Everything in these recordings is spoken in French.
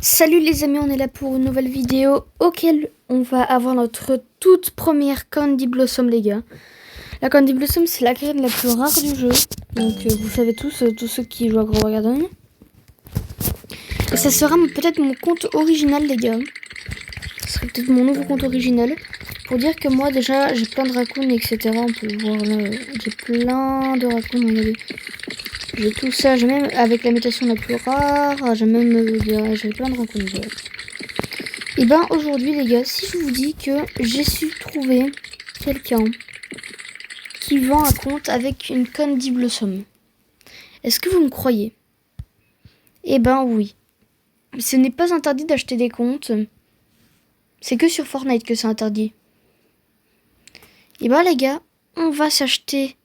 Salut les amis, on est là pour une nouvelle vidéo auquel on va avoir notre toute première Candy Blossom les gars. La Candy Blossom c'est la graine la plus rare du jeu. Donc vous savez tous ceux qui jouent à Grow Garden. Et ça sera peut-être mon compte original les gars. Ce serait peut-être mon nouveau compte original. Pour dire que moi déjà j'ai plein de raccoons etc. On peut le voir là, j'ai plein de raccoons, regardez. J'ai tout ça, j'ai même avec la mutation la plus rare, j'ai même j'ai plein de raccoons. Et ben aujourd'hui les gars, si je vous dis que j'ai su trouver quelqu'un qui vend un compte avec une Candy Blossom, est-ce que vous me croyez? Eh ben oui. Ce n'est pas interdit d'acheter des comptes. C'est que sur Fortnite que c'est interdit. Et ben les gars, on va s'acheter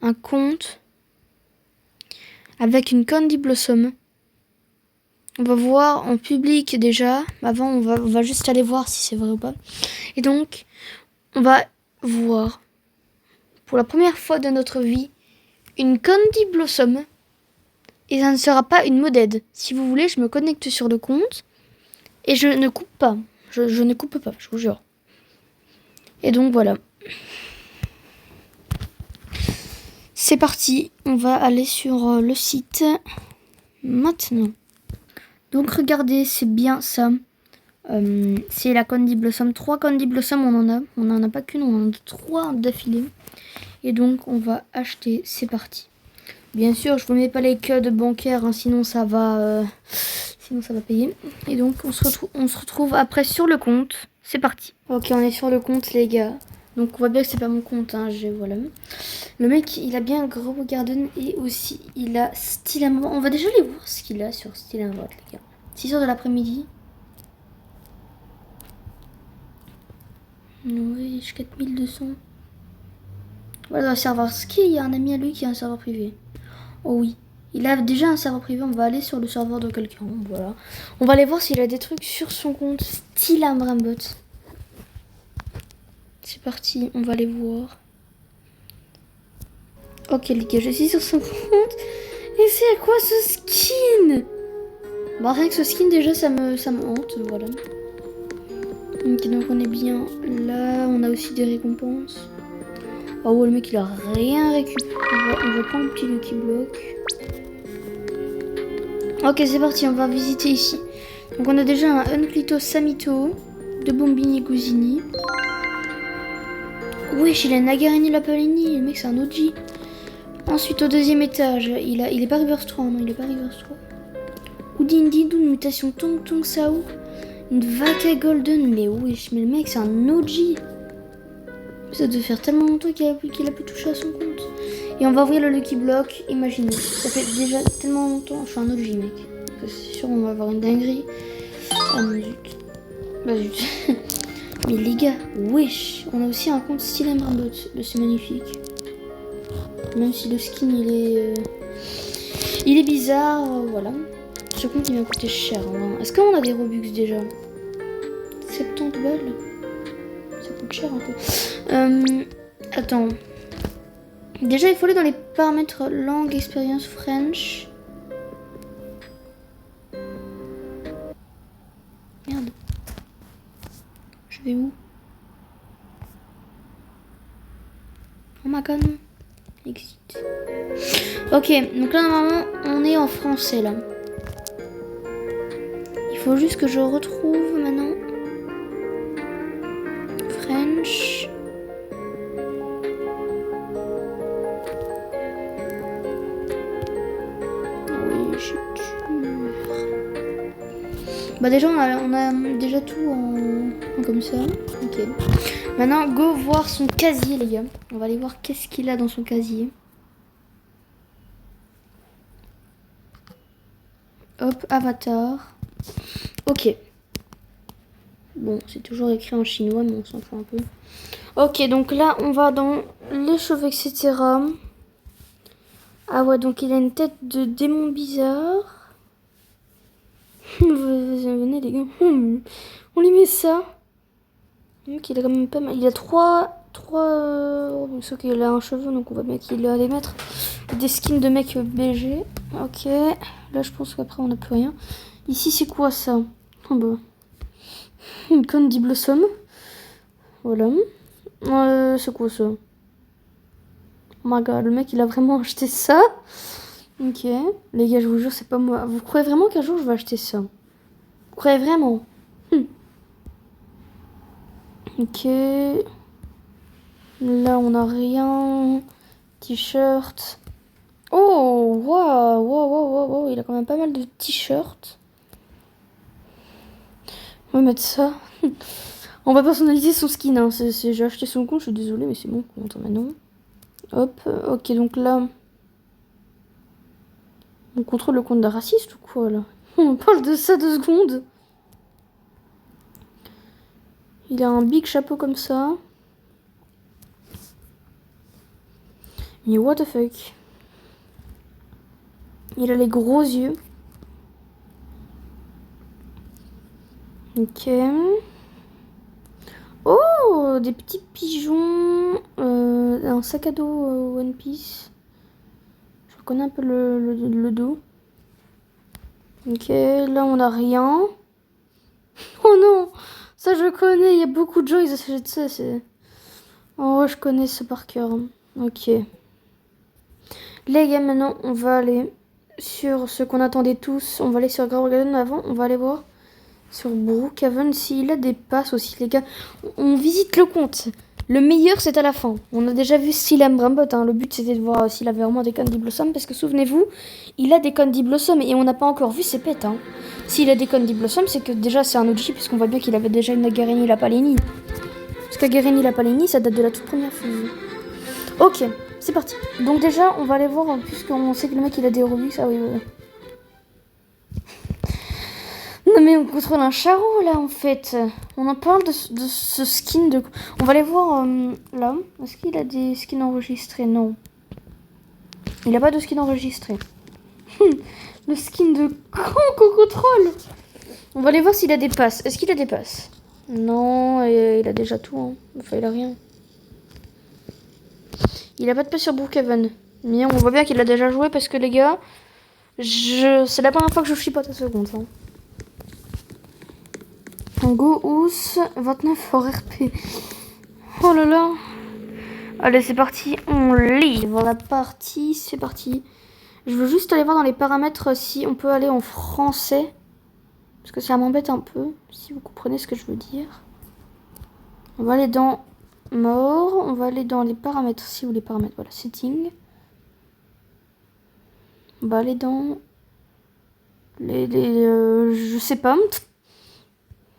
un compte avec une Candy Blossom. On va voir en public déjà. Avant, on va juste aller voir si c'est vrai ou pas. Et donc, on va voir pour la première fois de notre vie une Candy Blossom. Et ça ne sera pas une modèle. Si vous voulez, je me connecte sur le compte. Et je ne coupe pas. Je ne coupe pas, je vous jure. Et donc, voilà. C'est parti. On va aller sur le site maintenant. Donc, regardez, c'est bien ça. C'est la Candy Blossom. 3 Candy Blossom, on en a. On n'en a pas qu'une, on en a 3 d'affilée. Et donc, on va acheter. C'est parti. Bien sûr, je vous mets pas les codes bancaires, hein, sinon ça va payer. Et donc, on se retrouve après sur le compte. C'est parti. Ok, on est sur le compte, les gars. Donc, on voit bien que c'est pas mon compte. Hein, voilà. Le mec, il a bien Grow Garden et aussi, il a Style Invent. On va déjà aller voir ce qu'il a sur Style Invent, les gars. 6h de l'après-midi. Oui, 4200. Voilà, un serveur ski, il y a un ami à lui qui a un serveur privé. Oh oui, il a déjà un serveur privé, on va aller sur le serveur de quelqu'un, voilà. On va aller voir s'il a des trucs sur son compte, style Ambrambot. C'est parti, on va aller voir. Ok les gars, je suis sur son compte. Et c'est à quoi ce skin? Bah rien que ce skin déjà, ça me hante, voilà. Ok, donc on est bien là, on a aussi des récompenses. Oh le mec il a rien récupéré. On va prendre le petit Lucky Block. Ok c'est parti, on va visiter ici. Donc on a déjà un Unclito Samito de Bombini Gusini. Wesh, il a Nagarini Lapalini, le mec c'est un OG. Ensuite au deuxième étage, il est pas Reverse 3, non il est pas Reverse 3. Oudindidou, une mutation Tong Tong Sao. Une Vaca Golden, mais wesh, mais le mec c'est un OG. Ça doit faire tellement longtemps qu'il a pu toucher à son compte. Et on va ouvrir le Lucky Block, imaginez. Ça fait déjà tellement longtemps. Je suis un OG mec. C'est sûr on va avoir une dinguerie. Ah mon zut. Bah zut. Mais les gars, wesh. On a aussi un compte style Ambrambot. C'est magnifique. Même si le skin il est bizarre, voilà. Ce compte il m'a coûté cher. Hein. Est-ce qu'on a des Robux déjà? 70 balles. Ça coûte cher un peu. Attends. Déjà, il faut aller dans les paramètres langue, expérience, French. Merde. Je vais où? Oh ma conne. Exit. Ok, donc là, normalement, on est en français, là. Il faut juste que je retrouve maintenant. French. Bah déjà on a déjà tout en comme ça. Ok. Maintenant go voir son casier les gars. On va aller voir qu'est-ce qu'il a dans son casier. Hop, avatar. Ok. Bon, c'est toujours écrit en chinois, mais on s'en fout un peu. Ok, donc là on va dans les cheveux, etc. Ah ouais, donc il a une tête de démon bizarre. Venez les gars, on lui met ça. Donc il a quand même pas mal. Il a 3 sauf qu'il a un cheveu, donc on va mettre qu'il allait mettre des skins de mecs BG. Ok, là je pense qu'après on n'a plus rien. Ici, c'est quoi ça? Oh bah. Une Candy Blossom. Voilà. C'est quoi ça? Oh my god, le mec, il a vraiment acheté ça. Ok. Les gars, je vous jure, c'est pas moi. Vous croyez vraiment qu'un jour, je vais acheter ça? Vous croyez vraiment? Ok. Là, on n'a rien. T-shirt. Oh, waouh, waouh, waouh, waouh, il a quand même pas mal de t-shirts. On va mettre ça. On va personnaliser son skin. Hein. J'ai acheté son compte, je suis désolée, mais c'est mon compte maintenant. Hop, ok, donc là. On contrôle le compte d'un raciste ou quoi là? On parle de ça 2 secondes. Il a un big chapeau comme ça. Mais what the fuck? Il a les gros yeux. Ok. Oh, des petits pigeons. Un sac à dos One Piece. Je reconnais un peu le dos. Ok, là on a rien. Oh non, ça je connais. Il y a beaucoup de gens ils achètent ça. Oh ouais, je connais ça par cœur. Ok. Les gars, maintenant on va aller sur ce qu'on attendait tous. On va aller sur Gravel Garden avant. On va aller voir sur Brookhaven s'il a des passes aussi, les gars. On visite le compte. Le meilleur, c'est à la fin. On a déjà vu s'il aime Brambot. Hein. Le but, c'était de voir s'il avait vraiment des Candy Blossom. Parce que souvenez-vous, il a des Candy Blossom. Et on n'a pas encore vu ses pets. Hein. S'il a des Candy Blossom, c'est que déjà, c'est un OG. Puisqu'on voit bien qu'il avait déjà une Agarini Lapalini. Parce qu'Agarini Lapalini, ça date de la toute première fusion. Ok, c'est parti. Donc déjà, on va aller voir. Puisqu'on sait que le mec, il a des Robux. Ah oui, oui. Non mais on contrôle un charreau là en fait. On en parle de ce skin de... On va aller voir là. Est-ce qu'il a des skins enregistrés? Non. Il n'a pas de skin enregistré. Le skin de qu'on contrôle. On va aller voir s'il a des passes. Est-ce qu'il a des passes? Non, il a déjà tout. Hein. Enfin, il a rien. Il a pas de passe sur Brookhaven. Mais on voit bien qu'il a déjà joué parce que les gars... C'est la première fois que je chipote à ce compte. Hein. Go Ous 29 hors RP. Oh là là. Allez, c'est parti. On livre la partie. C'est parti. Je veux juste aller voir dans les paramètres si on peut aller en français. Parce que ça m'embête un peu. Si vous comprenez ce que je veux dire. On va aller dans mort. On va aller dans les paramètres. Si vous les paramètres. Voilà, setting. On va aller dans je sais pas.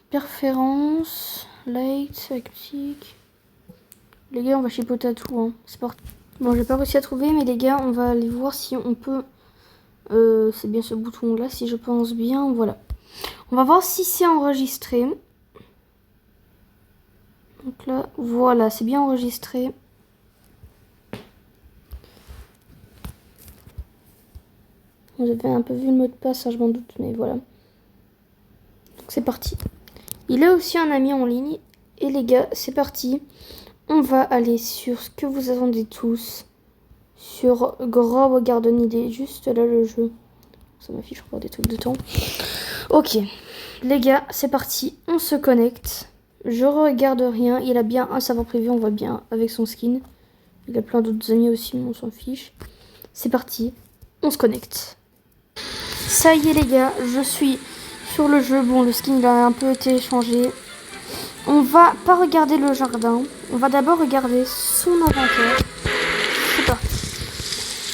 Préférence, light, acoustique. Les gars, on va chipoter à tout. Hein. C'est parti. Bon, j'ai pas réussi à trouver, mais les gars, on va aller voir si on peut. C'est bien ce bouton-là, si je pense bien. Voilà. On va voir si c'est enregistré. Donc là, voilà, c'est bien enregistré. Vous avez un peu vu le mot de passe, hein, je m'en doute, mais voilà. Donc c'est parti. Il a aussi un ami en ligne. Et les gars, c'est parti. On va aller sur ce que vous attendez tous. Sur Grow Garden. Il est juste là le jeu. Ça m'affiche encore des trucs de temps. Ok. Les gars, c'est parti. On se connecte. Je regarde rien. Il a bien un serveur privé. On voit bien avec son skin. Il a plein d'autres amis aussi, mais on s'en fiche. C'est parti. On se connecte. Ça y est les gars, je suis sur le jeu. Bon, le skin il a un peu été changé. On va pas regarder le jardin. On va d'abord regarder son inventaire. C'est parti.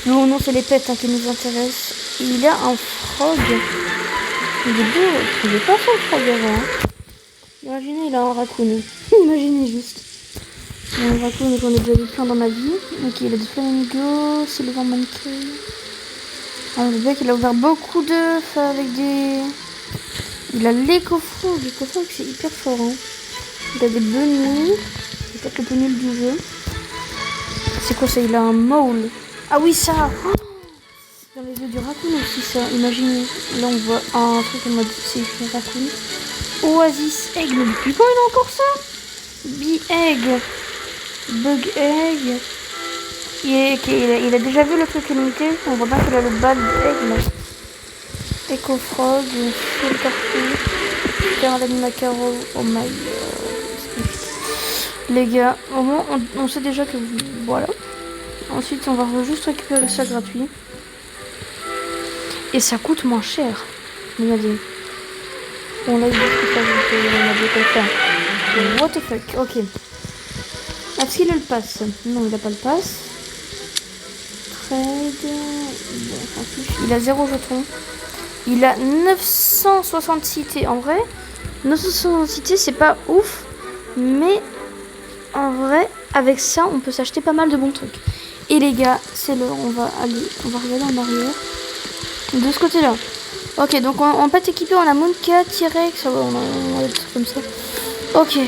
Non, non, c'est les pets hein, qui nous intéressent. Il a un frog. Il est beau. Il est pas fort le frog avant. Hein. Imaginez, il a un raccoon. Imaginez juste. Il y a un raccoon j'en ai déjà vu plein dans ma vie. Ok, il a des flamingos, silver monkey. Ah, le mec, il a ouvert beaucoup d'œufs avec des... Il a l'éco-frog. L'éco-frog, c'est hyper fort. Hein. Il a des bunnies. C'est peut-être le plus nul du jeu. C'est quoi ça? Il a un mole. Ah oui, ça oh, dans les yeux du raccoon aussi, ça. Imaginez. Là, on voit un truc en mode c'est écrit raccoon. Oasis Egg. Mais depuis quand il a encore ça? Bee Egg. Bug Egg. Il a déjà vu le truc limité. On voit bien qu'il a le bad egg là. Ecofrog, Full Tortue, Caroline Macaro, oh my god. Les gars, au moins on sait déjà que voilà. Ensuite on va juste récupérer ça gratuit. Et ça coûte moins cher. On m'a dit. Bon là il dit que ça on a dit comme ça. What the fuck, ok. Est-ce qu'il a le pass? Non, il a pas le pass. Trade. Il a 0 jetons. Il a 960 cités. En vrai, 960 cités, c'est pas ouf. Mais en vrai, avec ça, on peut s'acheter pas mal de bons trucs. Et les gars, c'est l'heure. On va regarder en arrière. De ce côté-là. Ok, donc on peut équiper. On a Moonka, T-Rex. On a des trucs comme ça. Ok,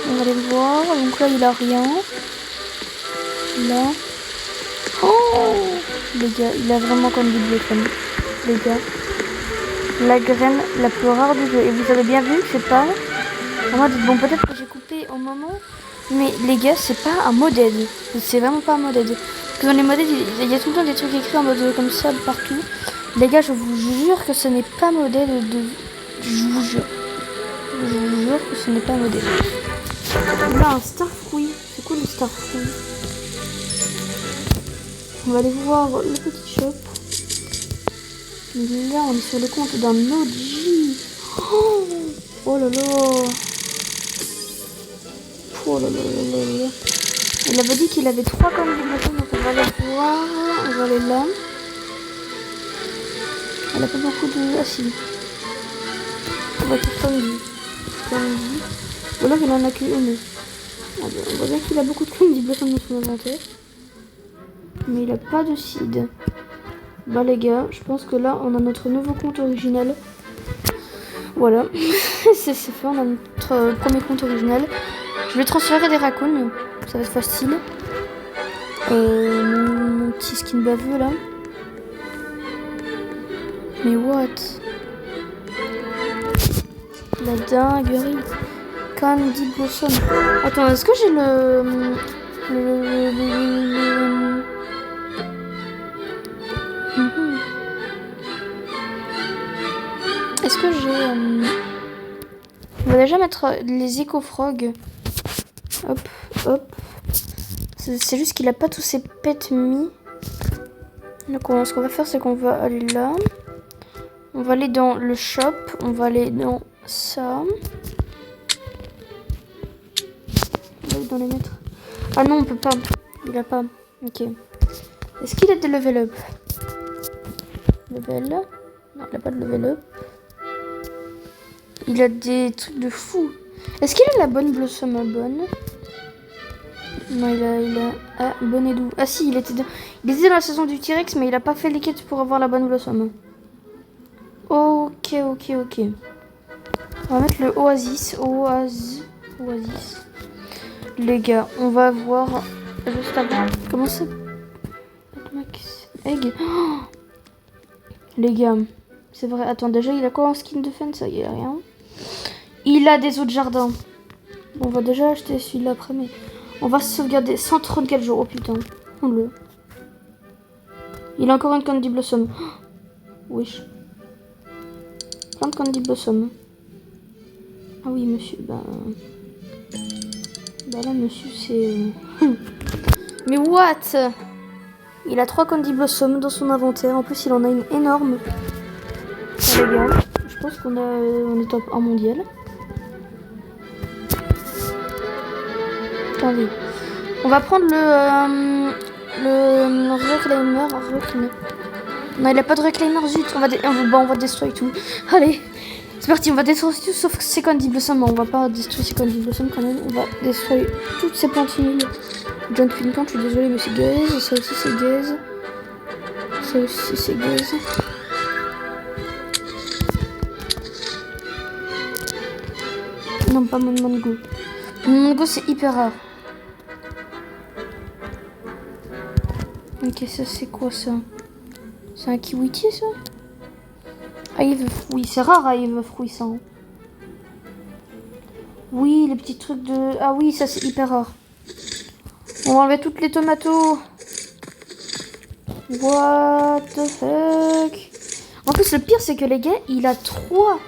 on va aller le voir. Donc là, il a rien. Là. Oh, les gars, il a vraiment comme du bleu, les gars. La graine la plus rare du jeu. Et vous avez bien vu que c'est pas... Bon, peut-être que j'ai coupé au moment. Mais les gars, c'est pas un modèle. C'est vraiment pas un modèle. Parce que dans les modèles, il y a tout le temps des trucs écrits en mode comme ça partout. Les gars, je vous jure que ce n'est pas modèle de... Je vous jure. Je vous jure que ce n'est pas modèle. Là, un Starfruit. C'est quoi le Starfruit? On va aller voir le petit shop. Là, on est sur le compte d'un OG. Oh là là. Oh là là là là. Il avait dit qu'il avait 3 combinaisons, donc on va aller voir. On va aller là. Elle a pas beaucoup de... Ah si. On va faire comme dit. Ou alors il en a qu'une. On voit bien qu'il a beaucoup de Candy Blossom dans son inventaire. Mais il a pas de seed. Bah les gars, je pense que là on a notre nouveau compte original. Voilà. c'est fait, on a notre premier compte original. Je vais transférer des raccoons. Ça va être facile. Mon petit skin baveux là. Mais what? La dinguerie. Candy Blossom. Attends, est-ce que j'ai Est-ce que j'ai... On va déjà mettre les Ecofrog. Hop, hop. C'est juste qu'il a pas tous ses pets mis. Donc ce qu'on va faire, c'est qu'on va aller là. On va aller dans le shop. On va aller dans ça. On va dans les mettre. Ah non, on peut pas. Il a pas. Ok. Est-ce qu'il a des level up? Level. Non, il a pas de level up. Il a des trucs de fou. Est-ce qu'il a la bonne Blossom bonne? Non, il a... Ah, bonne et doux. Ah si, il était dans la saison du T-Rex, mais il a pas fait les quêtes pour avoir la bonne Blossom. Ok. On va mettre le Oasis. Les gars, on va voir juste avant. Comment ça? Egg. Oh, les gars, c'est vrai. Attends, déjà, il a quoi en skin de fence? Ça y est, rien. Il a des eaux de jardin. Bon, on va déjà acheter celui-là après, mais on va se sauvegarder 134 jours. Oh putain, on le. Il a encore une Candy Blossom. Oh, wesh. Plein de Candy Blossom. Ah oui, monsieur. Bah là, monsieur, c'est... Mais what? Il a 3 Candy Blossom dans son inventaire. En plus, il en a une énorme. Ah, les gars, je pense on est top 1 mondial. Attendez. On va prendre le reclaimer. Non, il a pas de reclaimer, zut. On va détruire tout. Allez, c'est parti, on va détruire tout sauf ses Candy Blossom. On va pas détruire ses Candy Blossom quand même. On va détruire toutes ces plantes nulles. John Fincan, je suis désolée, mais c'est gaze. Ça aussi, c'est gaze. Ça aussi, c'est gaze. Non, pas mon mango. Mon mango, c'est hyper rare. Ok, ça, c'est quoi ça? C'est un kiwiti, ça? Hive, oui, c'est rare, Hive fruit, ça. Hein. Oui, les petits trucs de... Ah oui, ça, c'est hyper rare. On va enlever toutes les tomatos. What the fuck? En plus, le pire, c'est que les gars, il a 3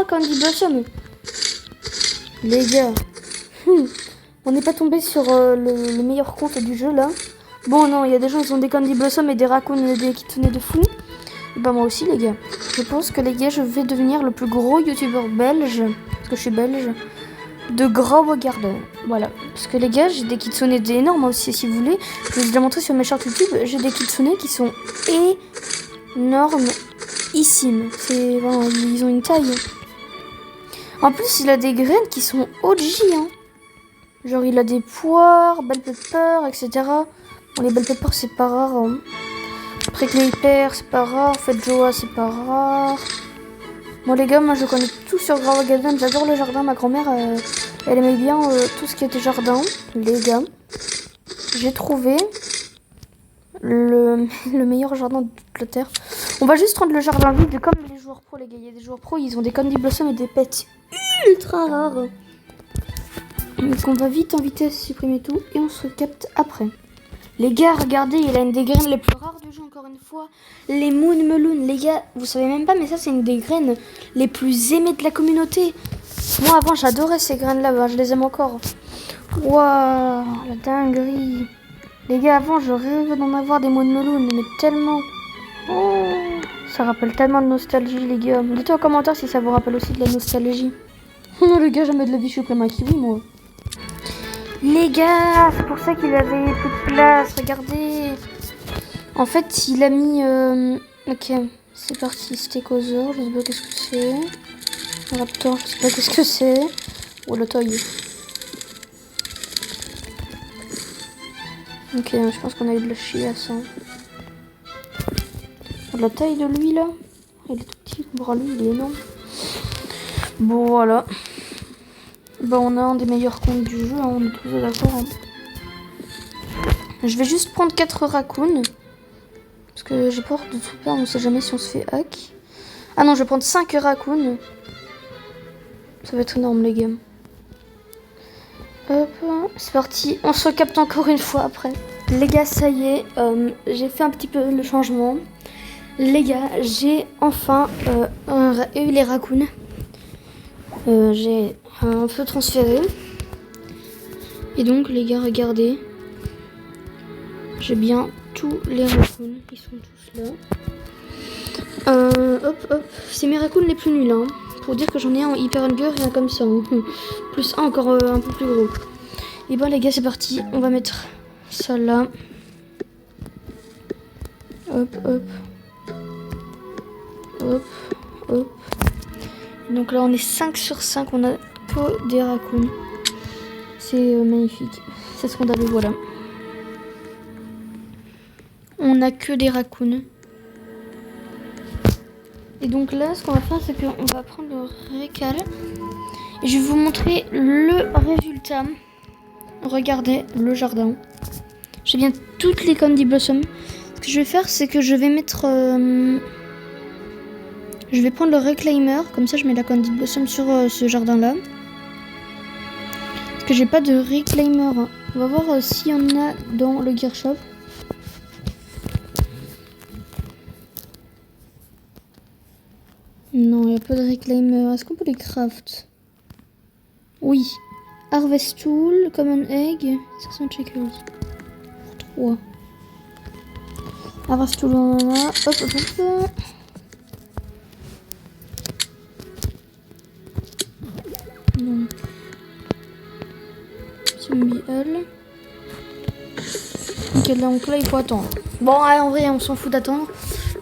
Candy Blossom. Les gars. On n'est pas tombé sur le meilleur compte du jeu, là. Bon, non, il y a des gens, ils ont des Candy Blossom et des raccoons et des kitsunés de fou. Et bah, moi aussi, les gars. Je pense que, les gars, je vais devenir le plus gros youtubeur belge, parce que je suis belge, de Grow Garden. Voilà. Parce que, les gars, j'ai des kitsunés énormes aussi, si vous voulez. Je vais vous les montrer sur mes shorts YouTube. J'ai des kitsunés qui sont énormissimes. C'est vraiment, ils ont une taille. En plus, il a des graines qui sont OG, hein. Genre, il a des poires, bell pepper, etc. Bon, les bell pepper, c'est pas rare. Hein. Prickly hyper, c'est pas rare. Fête Joa, c'est pas rare. Bon, les gars, moi, je connais tout sur Grow Garden. J'adore le jardin. Ma grand-mère, elle aimait bien tout ce qui était jardin. Les gars, j'ai trouvé le meilleur jardin de toute la terre. On va juste rendre le jardin vide comme les joueurs pro, les gars. Il y a des joueurs pro, ils ont des Candy Blossom et des pets ultra rares. Donc on va vite en vitesse supprimer tout et on se capte après. Les gars, regardez, il a une des graines les plus rares du jeu encore une fois. Les Moon Meloon, les gars, vous savez même pas, mais ça c'est une des graines les plus aimées de la communauté. Moi avant j'adorais ces graines là, je les aime encore. Waouh, la dinguerie. Les gars, avant je rêvais d'en avoir des Moon Meloon, mais tellement. Oh, ça rappelle tellement de nostalgie, les gars. Dites-moi en commentaire si ça vous rappelle aussi de la nostalgie. Non, les gars, jamais de la vie, je suis comme un kiwi, moi. Les gars, c'est pour ça qu'il avait peu de place, regardez. En fait, il a mis... Ok, c'est parti, Stégosaure, je sais pas qu'est-ce que c'est. Raptor, je sais pas qu'est-ce que c'est. Oh, la taille. Ok, je pense qu'on a eu de la chiasse. Hein. La taille de lui, là. Il est tout petit, lui, il est énorme. Bon, voilà. Bah, on a un des meilleurs comptes du jeu, hein, on est tous d'accord. Hein. Je vais juste prendre 4 raccoons. Parce que j'ai peur de tout perdre, on sait jamais si on se fait hack. Ah non, je vais prendre 5 raccoons. Ça va être énorme, les gars. Hop, c'est parti. On se recapte encore une fois après. Les gars, ça y est, j'ai fait un petit peu le changement. Les gars, j'ai enfin eu les raccoons. J'ai un peu transféré. Et donc les gars, regardez. J'ai bien tous les raccoons. Ils sont tous là. Hop. C'est mes raccoons les plus nuls. Hein, pour dire que j'en ai un hyper hunger et un comme ça. Hein. Plus un encore un peu plus gros. Et bon les gars, c'est parti. On va mettre ça là. Hop. Donc là on est 5 sur 5, on a que des raccoons. C'est magnifique. C'est scandaleux, voilà. On a que des raccoons. Et donc là ce qu'on va faire c'est qu'on va prendre le récal. Et je vais vous montrer le résultat. Regardez le jardin. J'ai bien toutes les Candy Blossom. Ce que je vais faire c'est que je vais mettre... Je vais prendre le reclaimer, comme ça je mets la Candy Blossom sur ce jardin là. Parce que j'ai pas de reclaimer. On va voir s'il y en a dans le gear shop. Non, il n'y a pas de reclaimer. Est-ce qu'on peut les craft? Oui. Harvest Tool, Common Egg, 500 checkers. 3. Harvest Tool, on en a. Hop. Ok, donc là il faut attendre. Bon, en vrai, on s'en fout d'attendre.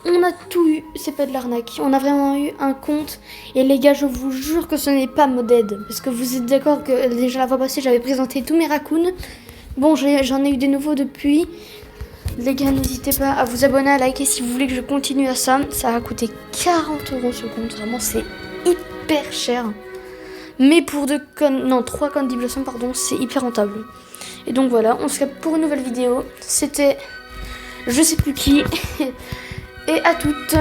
On a tout eu, c'est pas de l'arnaque. On a vraiment eu un compte. Et les gars, je vous jure que ce n'est pas modèle. Parce que vous êtes d'accord que déjà la fois passée, j'avais présenté tous mes raccoons. Bon, j'en ai eu des nouveaux depuis. Les gars, n'hésitez pas à vous abonner, à liker si vous voulez que je continue à ça. Ça va coûter 40 € ce compte. Vraiment, c'est hyper cher. Mais pour 3 Candy Blossom, pardon, c'est hyper rentable. Et donc voilà, on se capte pour une nouvelle vidéo. C'était je sais plus qui. Et à toutes.